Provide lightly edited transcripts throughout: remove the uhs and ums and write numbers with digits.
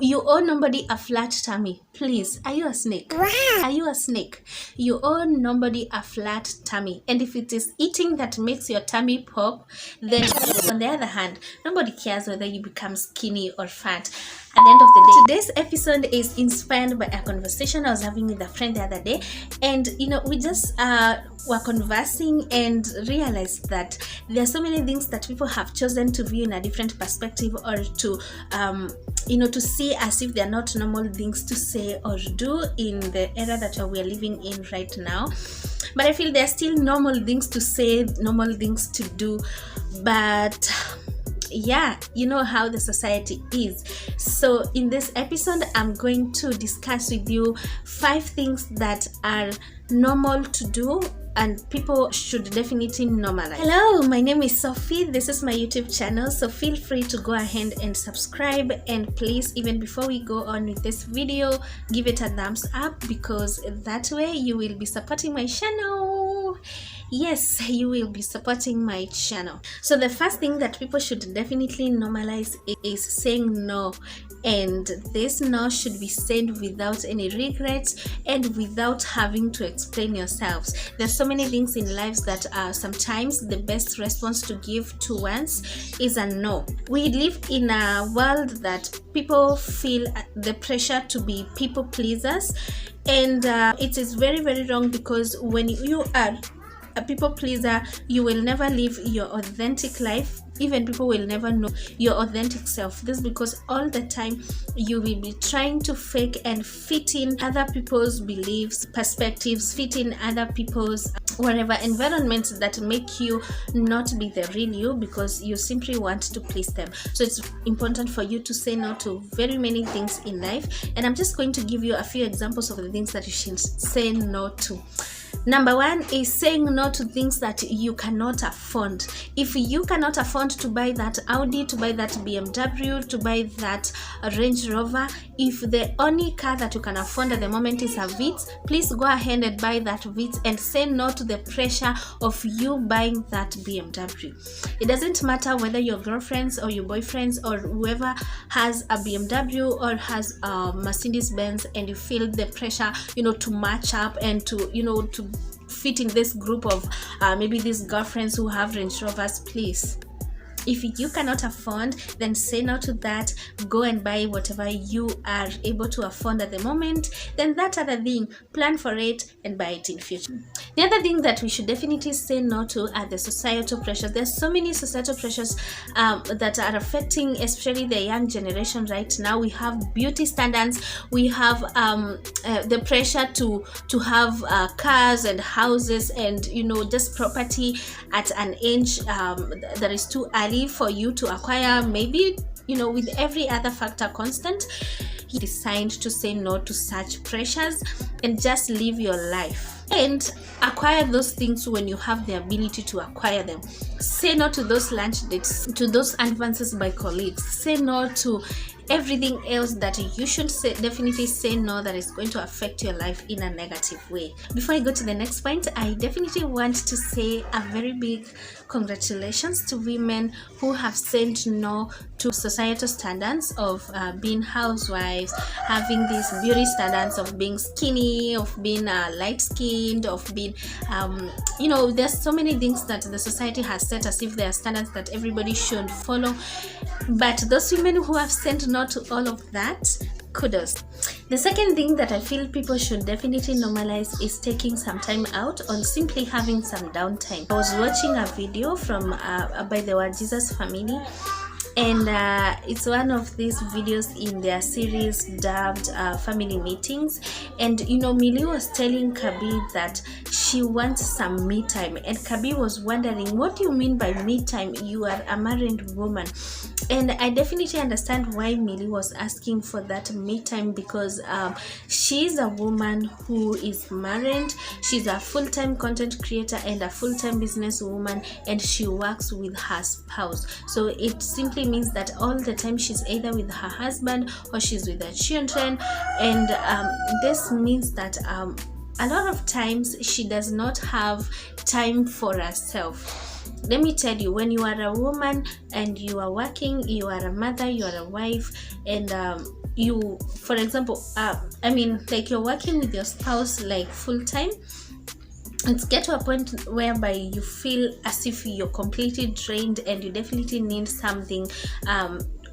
You owe nobody a flat tummy. Please, are you a snake? Are you a snake? You owe nobody a flat tummy. And if it is eating that makes your tummy pop, then on the other hand, nobody cares whether you become skinny or fat. At the end of the day, today's episode is inspired by a conversation I was having with a friend the other day. And we just were conversing and realized that there are so many things that people have chosen to view in a different perspective, or to to see as if they're not normal things to say or do in the era that we are living in right now. But I feel there are still normal things to say, normal things to do, but yeah, you know how the society is. So in this episode, I'm going to discuss with you 5 things that are normal to do and people should definitely normalize. Hello, my name is Sophie. This is my YouTube channel, so feel free to go ahead and subscribe, and please, even before we go on with this video, give it a thumbs up, because that way you will be supporting my channel. Yes, you will be supporting my channel. So the first thing that people should definitely normalize is saying no, and this no should be said without any regrets and without having to explain yourselves. There's so many things in lives that are sometimes the best response to give to once is a no. We live in a world that people feel the pressure to be people pleasers, and it is very, very wrong, because when you are a people pleaser, you will never live your authentic life. Even people will never know your authentic self. This is because all the time you will be trying to fake and fit in other people's beliefs, perspectives, fit in other people's whatever environments that make you not be the real you, because you simply want to please them. So it's important for you to say no to very many things in life, and I'm just going to give you a few examples of the things that you should say no to. Number 1 is saying no to things that you cannot afford. If you cannot afford to buy that Audi, to buy that BMW, to buy that Range Rover, if the only car that you can afford at the moment is a Vitz, please go ahead and buy that Vitz, and say no to the pressure of you buying that BMW. It doesn't matter whether your girlfriends or your boyfriends or whoever has a BMW or has a Mercedes-Benz, and you feel the pressure, to match up and to fit in this group of maybe these girlfriends who have Range Rovers. Please, if you cannot afford, then say no to that. Go and buy whatever you are able to afford at the moment. Then that other thing, plan for it and buy it in future. The other thing that we should definitely say no to are the societal pressures. There's so many societal pressures that are affecting especially the young generation right now. We have beauty standards, we have the pressure to have cars and houses and just property at an age that is too early for you to acquire. Maybe with every other factor constant, you decide to say no to such pressures and just live your life and acquire those things when you have the ability to acquire them. Say no to those lunch dates, to those advances by colleagues. Say no to everything else that you should definitely say no, that is going to affect your life in a negative way. Before I go to the next point, I definitely want to say a very big congratulations to women who have said no to societal standards of being housewives, having these beauty standards of being skinny, of being light-skinned, of being there's so many things that the society has set as if they are standards that everybody should follow. But those women who have said no to all of that, kudos. The second thing that I feel people should definitely normalize is taking some time out, or simply having some downtime. I was watching a video from by the Word Jesus family, and it's one of these videos in their series dubbed Family Meetings. And Millie was telling Kabi that she wants some me time, and Kabi was wondering, what do you mean by me time? You are a married woman. And I definitely understand why Millie was asking for that me time, because she's a woman who is married. She's a full-time content creator and a full-time businesswoman, and she works with her spouse. So it simply means that all the time she's either with her husband or she's with her children, and this means that a lot of times she does not have time for herself. Let me tell you, when you are a woman and you are working, you are a mother, you are a wife, and you for example, like you're working with your spouse like full time, it's get to a point whereby you feel as if you're completely drained and you definitely need something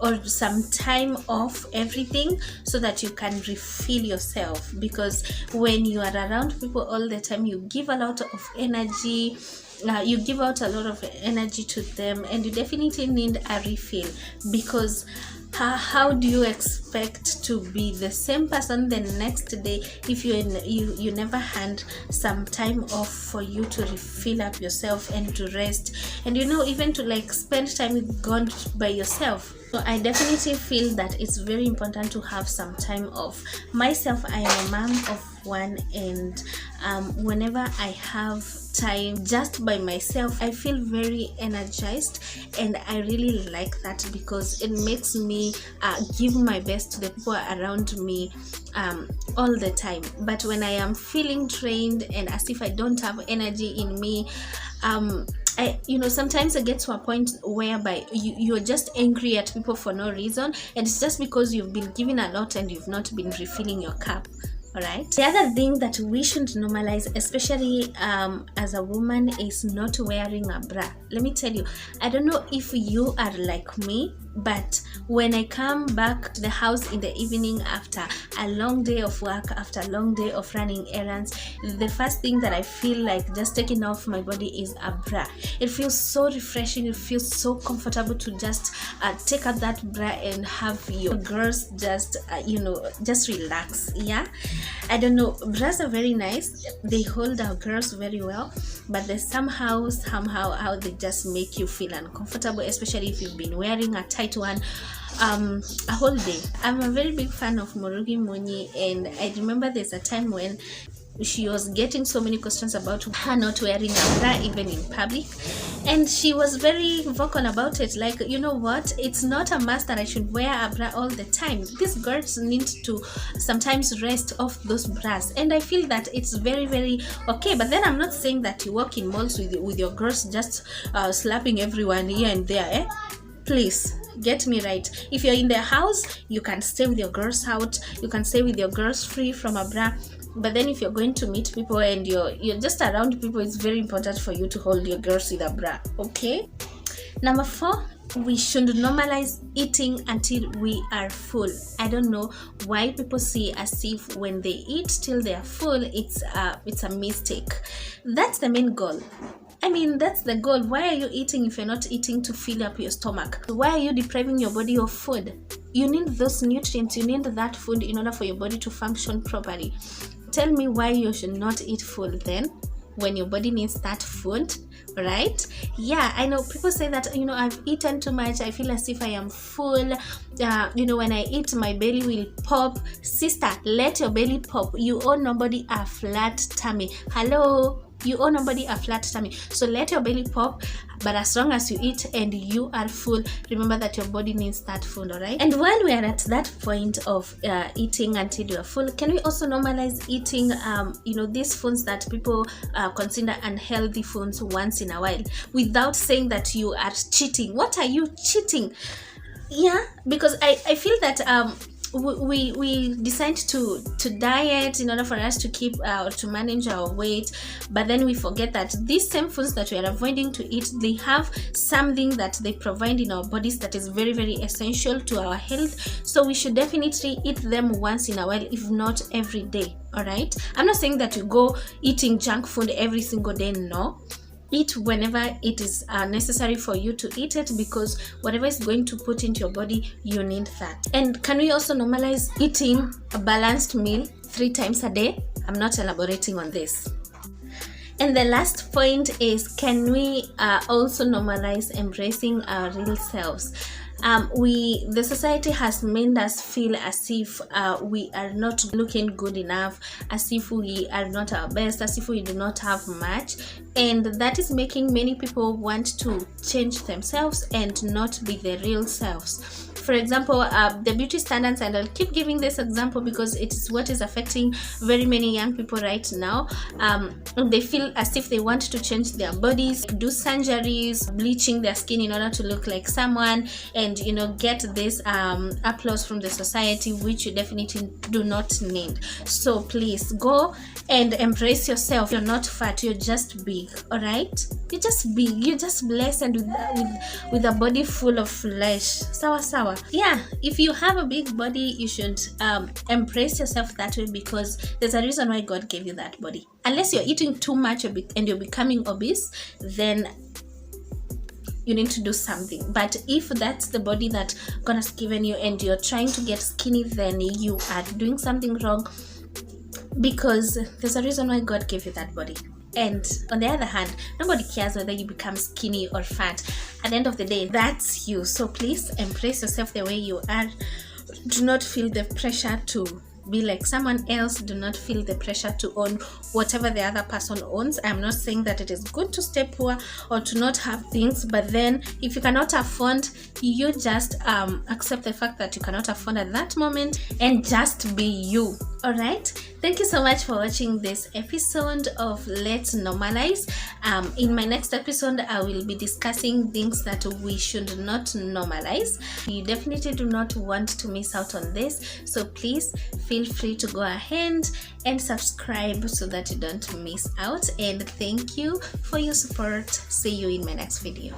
or some time off everything so that you can refill yourself, because when you are around people all the time, you give a lot of energy, you give out a lot of energy to them, and you definitely need a refill, because how do you expect to be the same person the next day if you never had some time off for you to refill up yourself and to rest, and even to like spend time with God by yourself? So I definitely feel that it's very important to have some time off. Myself, I am a mom of one, and whenever I have time just by myself, I feel very energized, and I really like that because it makes me give my best to the people around me all the time. But when I am feeling drained and as if I don't have energy in me, sometimes I get to a point whereby you're just angry at people for no reason, and it's just because you've been given a lot and you've not been refilling your cup. All right. The other thing that we should normalize, especially as a woman, is not wearing a bra. Let me tell you, I don't know if you are like me, but when I come back to the house in the evening after a long day of work, after a long day of running errands, the first thing that I feel like just taking off my body is a bra. It feels so refreshing. It feels so comfortable to just take out that bra and have your girls just relax. Yeah, I don't know, bras are very nice. They hold our girls very well, but there's somehow how they just make you feel uncomfortable, especially if you've been wearing a tight one a whole day. I'm a very big fan of Murugi Munyi, and I remember there's a time when she was getting so many questions about her not wearing a bra even in public, and she was very vocal about it, like, you know what, it's not a must that I should wear a bra all the time. These girls need to sometimes rest off those bras, and I feel that it's very, very okay. But then I'm not saying that you walk in malls with your girls just slapping everyone here and there, please get me right. If you're in the house, you can stay with your girls out, you can stay with your girls free from a bra. But then if you're going to meet people and you're just around people, it's very important for you to hold your girls with a bra. Okay. Number 4, we should normalize eating until we are full. I don't know why people see as if when they eat till they are full, it's a mistake. That's the main goal. That's the goal. Why are you eating if you're not eating to fill up your stomach? Why are you depriving your body of food? You need those nutrients, you need that food in order for your body to function properly. Tell me why you should not eat full then, when your body needs that food, right? Yeah, I know people say that, I've eaten too much, I feel as if I am full, when I eat my belly will pop. Sister, let your belly pop. You owe nobody a flat tummy. Hello, you owe nobody a flat tummy. So let your belly pop, but as long as you eat and you are full, remember that your body needs that food. All right. And while we are at that point of eating until you are full, can we also normalize eating these foods that people consider unhealthy foods once in a while, without saying that you are cheating? What are you cheating? Yeah, because I feel that we decide to diet in order for us to keep or to manage our weight, but then we forget that these same foods that we are avoiding to eat, they have something that they provide in our bodies that is very, very essential to our health. So we should definitely eat them once in a while, if not every day. All right, I'm not saying that you go eating junk food every single day. No, eat whenever it is necessary for you to eat it, because whatever is going to put into your body, you need that. And can we also normalize eating a balanced meal 3 times a day? I'm not elaborating on this. And the last point is, can we also normalize embracing our real selves? The society has made us feel as if we are not looking good enough, as if we are not our best, as if we do not have much, and that is making many people want to change themselves and not be their real selves. For example, the beauty standards, and I'll keep giving this example because it is what is affecting very many young people right now. They feel as if they want to change their bodies, do surgeries, bleaching their skin in order to look like someone, and get this applause from the society, which you definitely do not need. So please go and embrace yourself. You're not fat, you're just big. All right, you're just big, you're just blessed, and with a body full of flesh. Sawa. Yeah, if you have a big body, you should embrace yourself that way, because there's a reason why God gave you that body. Unless you're eating too much and you're becoming obese, then you need to do something. But if that's the body that God has given you and you're trying to get skinny, then you are doing something wrong, because there's a reason why God gave you that body. And on the other hand, nobody cares whether you become skinny or fat. At the end of the day, that's you. So please embrace yourself the way you are. Do not feel the pressure to be like someone else. Do not feel the pressure to own whatever the other person owns. I'm not saying that it is good to stay poor or to not have things, but then if you cannot afford, you just accept the fact that you cannot afford at that moment and just be you. All right, thank you so much for watching this episode of Let's Normalize. In my next episode, I will be discussing things that we should not normalize. You definitely do not want to miss out on this, so please feel free to go ahead and subscribe so that you don't miss out. And thank you for your support. See you in my next video.